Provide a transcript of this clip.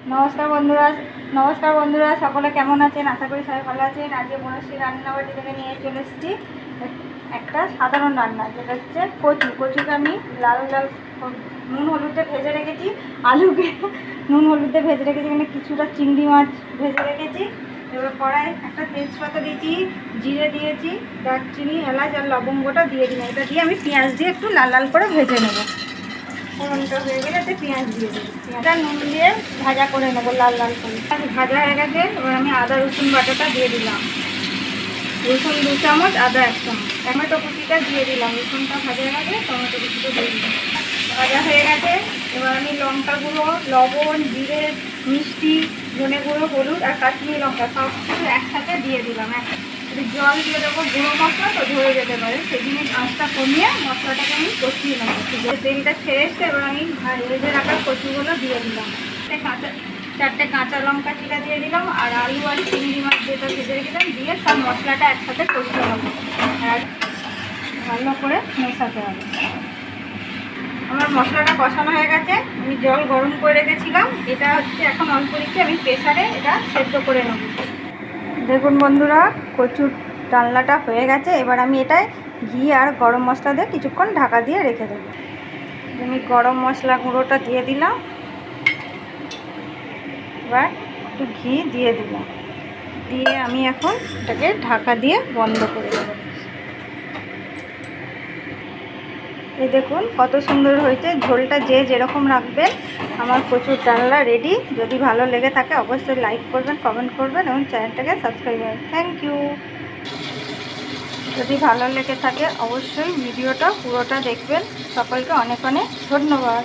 নমস্কার বন্ধুরা, সকলে কেমন আছেন? আশা করি সবাই ভালো আছেন। আজকে বনশ্রী রান্নাবাটি থেকে নিয়ে চলে এসেছি একটা সাধারণ রান্না, যেটা হচ্ছে কচুকে আমি লাল লাল নুন হলুদে ভেজে রেখেছি। আলুকে নুন হলুদে ভেজে রেখেছি, এখানে কিছুটা চিংড়ি মাছ ভেজে রেখেছি। এবার কড়াই একটা তেজপাতা দিয়েছি, জিরে দিয়েছি, দারচিনি, এলাচ আর লবঙ্গটা দিয়ে দিলাম। এটা দিয়ে আমি পেঁয়াজ দিয়ে একটু লাল লাল করে ভেজে নেবো। ফোড়নটা হয়ে গেলে এতে পেঁয়াজ দিয়ে দেবো, পেঁয়াজটা নুন দিয়ে ভাজা করে নেবো লাল লাল করে। ভাজা হয়ে গেছে, এবার আমি আদা রসুন বাটাটা দিয়ে দিলাম। রসুন 2 চামচ, আদা 1 চামচ। টমেটো কুচিটা দিয়ে দিলাম। রসুনটা ভাজা হয়ে গেছে, টমেটো কুচিটা দিয়ে দিলাম। ভাজা হয়ে গেছে, এবার আমি লঙ্কা গুঁড়ো, লবণ, জিরে, মিষ্টি, ধনে গুঁড়ো, হলুদ আর কাশ্মীরি লঙ্কা সব কিছু একসাথে দিয়ে দিলাম। জল দিয়ে দেবো, গুঁড়ো মশলা তো ধরে যেতে পারে, সেই জন্য আঁচটা কমিয়ে মশলাটাকে আমি কষিয়ে নেবো। তেলটা ছেড়ে এসছে, এবার আমি ভেজে রাখার কচুগুলো দিয়ে দিলাম। চারটে কাঁচা লঙ্কা চিরা দিয়ে দিলাম, আর আলু আর চিংড়ি মাছ যেটা ভেজে রেখেছিলাম দিয়ে সব মশলাটা একসাথে কষতে হবে আর ভালো করে মেশাতে হবে। আমার মশলাটা কষানো হয়ে গেছে, আমি জল গরম করে রেখেছিলাম। এটা হচ্ছে এখন অল্প দিচ্ছি, আমি প্রেসারে এটা সেদ্ধ করে নেব। দেখুন বন্ধুরা, কচুর ডালনাটা হয়ে গেছে। এবার আমি এটায় ঘি আর গরম মশলা দিয়ে কিছুক্ষণ ঢাকা দিয়ে রেখে দেবো। আমি গরম মশলা গুঁড়োটা দিয়ে দিলাম, এবার একটু ঘি দিয়ে দিলাম, দিয়ে আমি এখন এটাকে ঢাকা দিয়ে বন্ধ করে দেবো। এই দেখুন কত সুন্দর হয়েছে। ঝোলটা যে যেরকম রাখবেন। আমার কচুর ডালনা রেডি। যদি ভালো লেগে থাকে অবশ্যই লাইক করবেন, কমেন্ট করবেন এবং চ্যানেলটাকে সাবস্ক্রাইব করবেন। Thank you. যদি ভালো লেগে থাকে অবশ্যই ভিডিওটা পুরোটা দেখবেন। সকলকে অনেক অনেক ধন্যবাদ।